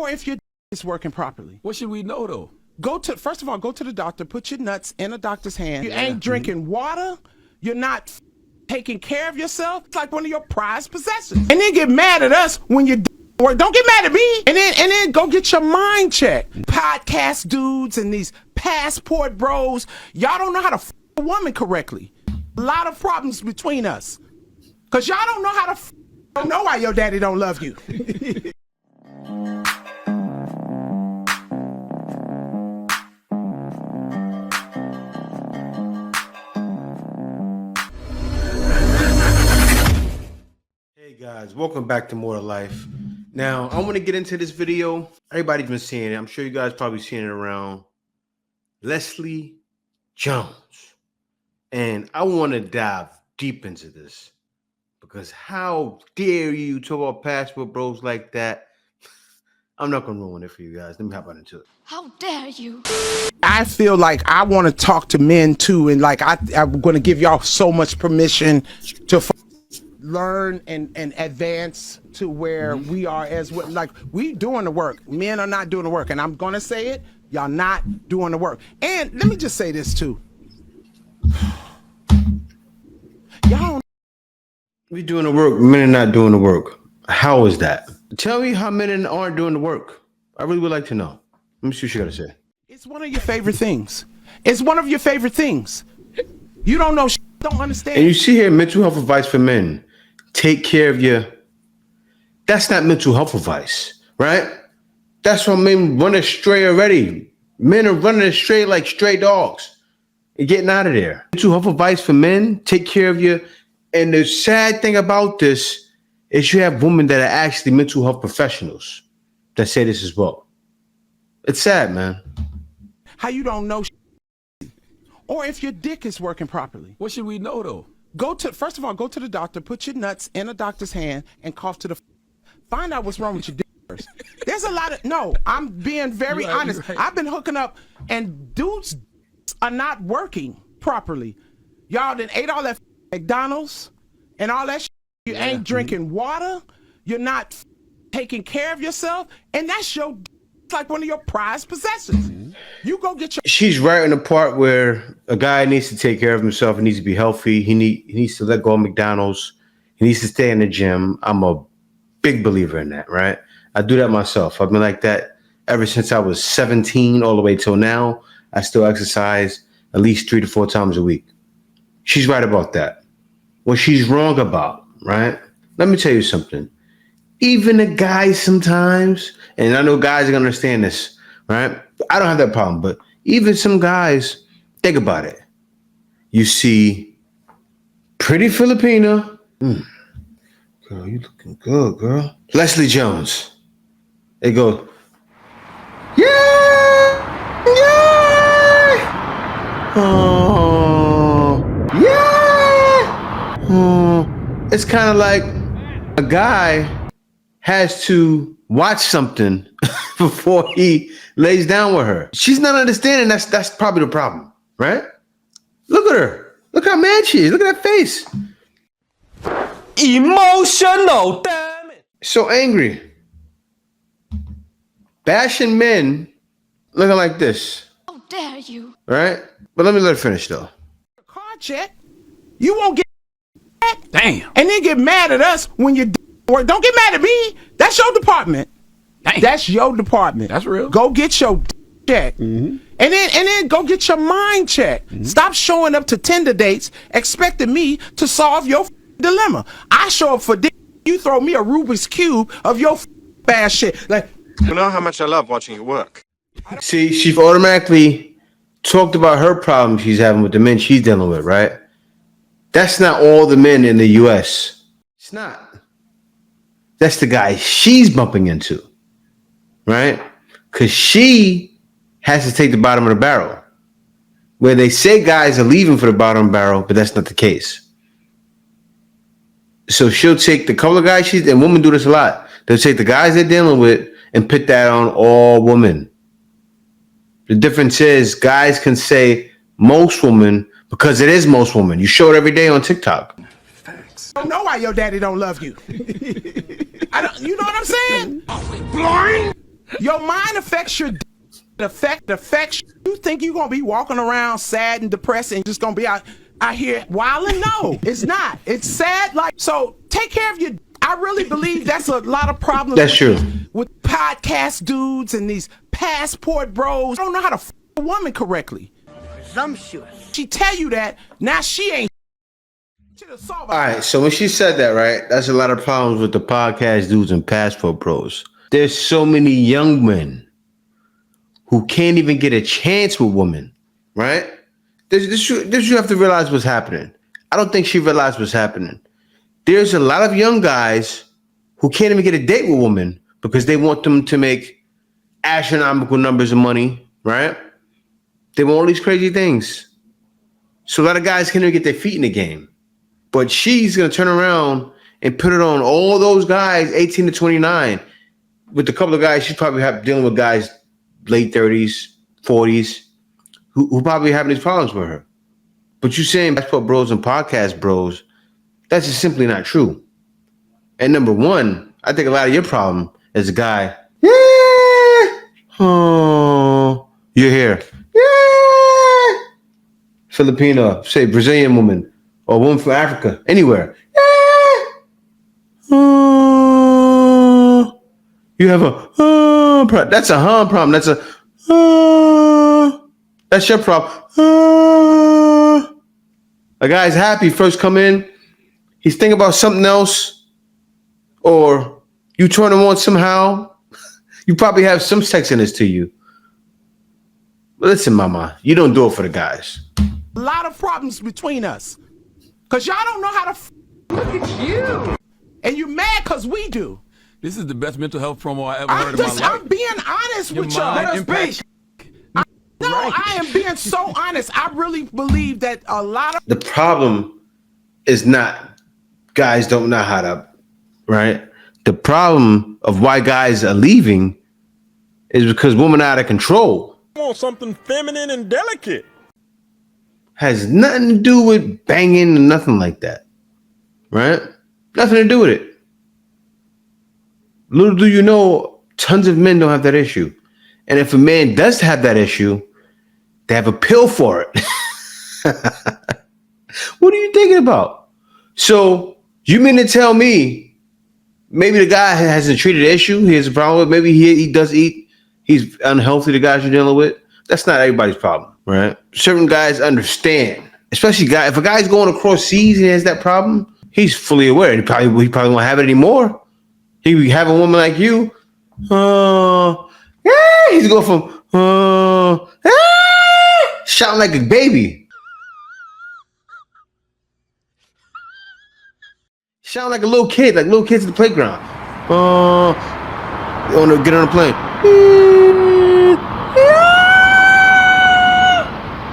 or if your is working properly. What should we know though? First of all, go to the doctor, put your nuts in a doctor's hand. You ain't drinking water, you're not taking care of yourself. It's like one of your prized possessions. And then get mad at us when you work. Don't get mad at me. And then go get your mind checked. Podcast dudes and these passport bros, y'all don't know how to f a woman correctly. A lot of problems between us. Cause y'all don't know how to don't know why your daddy don't love you. Hey guys, welcome back to More to Life. Now, I want to get into this video. Everybody's been seeing it. I'm sure you guys probably seen it around. Leslie Jones. And I want to dive deep into this because how dare you talk about passport bros like that? I'm not going to ruin it for you guys. Let me hop on into it. How dare you? I feel like I want to talk to men too. And like, I'm going to give y'all so much permission to learn and advance to where we are as well. Like, we doing the work. Men are not doing the work. And I'm going to say it. Y'all not doing the work. And let me just say this too. Y'all We doing the work. Men are not doing the work. How is that? Tell me how men aren't doing the work. I really would like to know. Let me see what you got to say. it's one of your favorite things. It's one of your favorite things. You don't know, don't understand. And you see here, mental health advice for men. Take care of your. That's not mental health advice, right? That's what men run astray already. Men are running astray like stray dogs and getting out of there. Mental health advice for men. Take care of you. And the sad thing about this is you have women that are actually mental health professionals that say this as well. It's sad, man. How you don't know, or if your dick is working properly. What should we know though? First of all, go to the doctor, put your nuts in a doctor's hand and cough to the find out what's wrong with your dick first. There's a lot of, no, I'm being very honest. Right. I've been hooking up and dudes are not working properly. Y'all done ate all that McDonald's and all that shit. You ain't drinking water. You're not taking care of yourself. And that's your, it's like one of your prized possessions. You go get your. She's right in the part where a guy needs to take care of himself. He needs to be healthy. He needs to let go of McDonald's. He needs to stay in the gym. I'm a big believer in that, right? I do that myself. I've been like that ever since I was 17 all the way till now. I still exercise at least 3 to 4 times a week. She's right about that. What she's wrong about, right? Let me tell you something. Even the guys sometimes, and I know guys are going to understand this, right? I don't have that problem, but even some guys, think about it. You see pretty Filipina. Girl, you looking good, girl. Leslie Jones. They go, yeah, yeah, oh, yeah. Oh. It's kind of like a guy has to watch something before he lays down with her. She's not understanding. That's probably the problem, right? Look at her. Look how mad she is. Look at that face. Emotional, damn it. So angry. Bashing men looking like this. How dare you? Right? But let her finish though. Car check. You won't get that. Damn. And then get mad at us when you work. Don't get mad at me. That's your department. Damn. That's your department. That's real. Go get your check. And then go get your mind check. Stop showing up to Tinder dates expecting me to solve your dilemma. I show up for dick. You throw me a Rubik's Cube of your ass shit. Like, You know how much I love watching you work. See, she's automatically talked about her problems she's having with the men she's dealing with, right? That's not all the men in the US. It's not. That's the guy she's bumping into, right? Because she has to take the bottom of the barrel. Where they say guys are leaving for the bottom of the barrel, but that's not the case. So she'll take the couple of guys and women do this a lot. They'll take the guys they're dealing with and put that on all women. The difference is guys can say most women because it is most women. You show it every day on TikTok. I don't know why your daddy don't love you. You know what I'm saying? Blind? Your mind affects your affects you. Think you're gonna be walking around sad and depressed and just gonna be out here wilding? No, it's not. It's sad. Like, so take care of your. I really believe that's a lot of problems. That's true. With podcast dudes and these passport bros. I don't know how to f a woman correctly. Presumptuous. She tell you that, now she ain't. All right, so when she said that, right, that's a lot of problems with the podcast dudes and passport pros. There's so many young men who can't even get a chance with women, right? This you have to realize what's happening. I don't think she realized what's happening. There's a lot of young guys who can't even get a date with women because they want them to make astronomical numbers of money, right? They want all these crazy things. So a lot of guys can't even get their feet in the game. But she's going to turn around and put it on all those guys, 18 to 29. With a couple of guys, she's probably dealing with guys late 30s, 40s, who probably having these problems with her. But you saying passport bros and podcast bros, that's just simply not true. And number one, I think a lot of your problem as a guy, oh, you're here. Yeah. Filipino, say Brazilian woman, or woman from Africa, anywhere. You have a that's a problem. That's that's your problem. A guy's happy first come in, he's thinking about something else, or you turn him on somehow. You probably have some sexiness to you. But listen, mama, you don't do it for the guys. A lot of problems between us. Because y'all don't know how to look at you. And you mad because we do. This is the best mental health promo I ever heard in my life. I'm being honest with y'all. I am being so honest. I really believe that a lot of... The problem is not guys don't know how to, right? The problem of why guys are leaving is because women are out of control. I want something feminine and delicate. Has nothing to do with banging and nothing like that, right? Nothing to do with it. Little do you know, tons of men don't have that issue. And if a man does have that issue, they have a pill for it. What are you thinking about? So you mean to tell me maybe the guy hasn't treated the issue, he has a problem with, maybe he does eat, he's unhealthy, the guys you're dealing with? That's not everybody's problem, right? Certain guys understand, especially if a guy's going across seas and he has that problem, he's fully aware. He probably won't have it anymore. He be having a woman like you. He's going from shouting like a baby. Shouting like a little kid, like little kids at the playground. You want to get on a plane.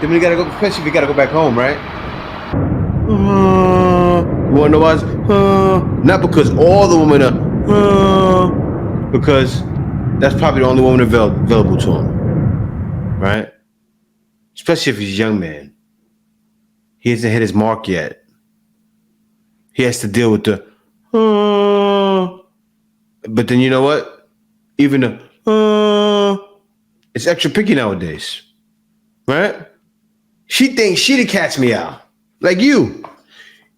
Then you gotta go, especially if you gotta go back home, right? You wanna know why? Not because all the women are, because that's probably the only woman available to him, right? Especially if he's a young man. He hasn't hit his mark yet. He has to deal with the, but then you know what? Even the, it's extra picky nowadays, right? She thinks she'd catch me out. Like you.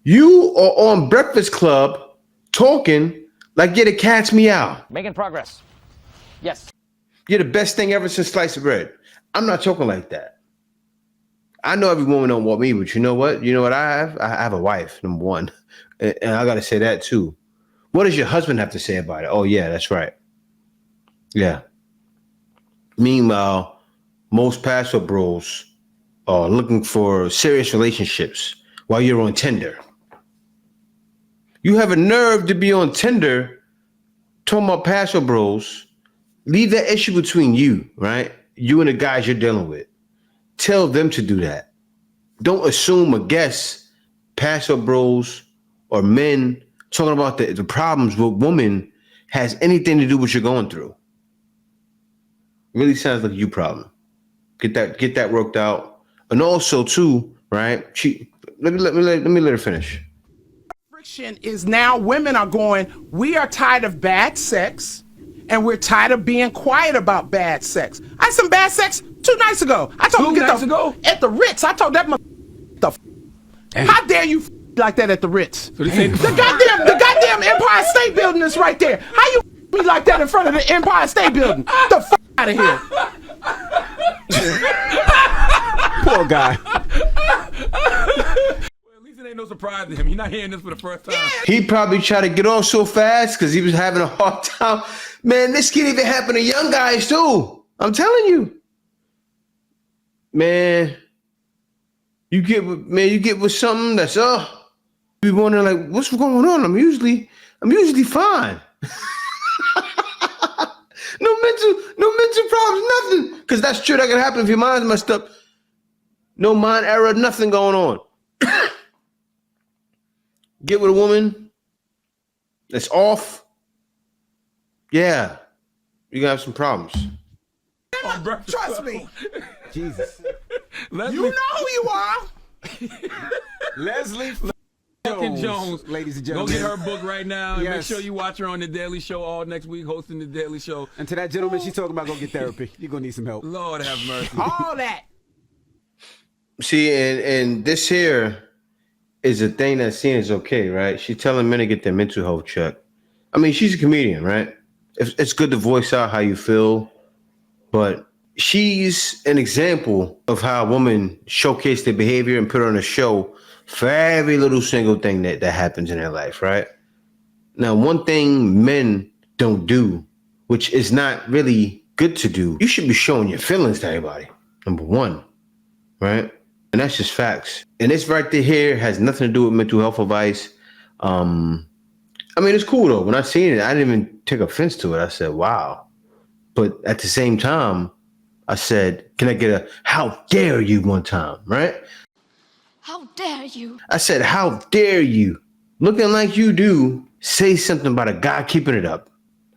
You are on Breakfast Club talking like you're to catch me out. Making progress. Yes. You're the best thing ever since sliced bread. I'm not talking like that. I know every woman don't want me, but you know what? You know what I have? I have a wife, number one. And I got to say that too. What does your husband have to say about it? Oh, yeah, that's right. Yeah. Meanwhile, most passport bros are looking for serious relationships while you're on Tinder. You have a nerve to be on Tinder talking about passport bros. Leave that issue between you, right? You and the guys you're dealing with. Tell them to do that. Don't assume or guess passport bros or men talking about the problems with women has anything to do with what you're going through. Really sounds like a you problem. Get that worked out. And also too, right? Let me let her finish. Friction is now women are going, we are tired of bad sex And we're tired of being quiet about bad sex. I had some bad sex 2 nights ago. I told him to get at the Ritz. I told that how dare you like that at the Ritz? So they The goddamn Empire State Building is right there. How you me like that in front of the Empire State Building? The out of here. Poor guy. Well, at least it ain't no surprise to him. You're not hearing this for the first time. He probably tried to get off so fast because he was having a hard time. Man, this can even happen to young guys too. I'm telling you. Man, you get with something that's you be wondering like, what's going on? I'm usually fine. No mental problems, nothing. Because that's true, that can happen if your mind's messed up. No mind error, nothing going on. Get with a woman that's off. Yeah, you're gonna have some problems. Trust me. Jesus. Leslie, You know who you are. Leslie Jones, ladies and go gentlemen. get her book right now. And make Yes. sure you watch her on The Daily Show all next week, hosting The Daily Show. And to that gentleman, she's talking about go get therapy. You're gonna need some help. Lord have mercy. All that. See, and this here is a thing that's seen as okay, right? She's telling men to get their mental health checked. I mean, she's a comedian, right? It's good to voice out how you feel, but she's an example of how a woman showcase their behavior and put on a show for every little single thing that happens in their life, right? Now, one thing men don't do, which is not really good to do, you should be showing your feelings to everybody, number one, right? And that's just facts. And this right there here has nothing to do with mental health advice. I mean, it's cool though. When I seen it, I didn't even take offense to it. I said, wow. But at the same time, I said, can I get a how dare you one time, right? How dare you? I said, how dare you, looking like you do, say something about a guy keeping it up.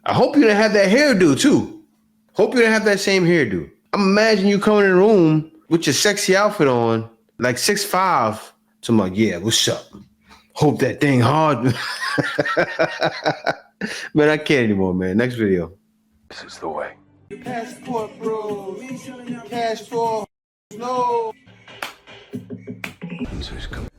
I hope you didn't have that hairdo too. Hope you didn't have that same hairdo. I'm imagining you coming in the room with your sexy outfit on, like 6'5", so I'm like, yeah, what's up? Hope that thing hard. Man, I can't anymore, man. Next video. This is the way. Passport, bro. Passport. No. So he's coming.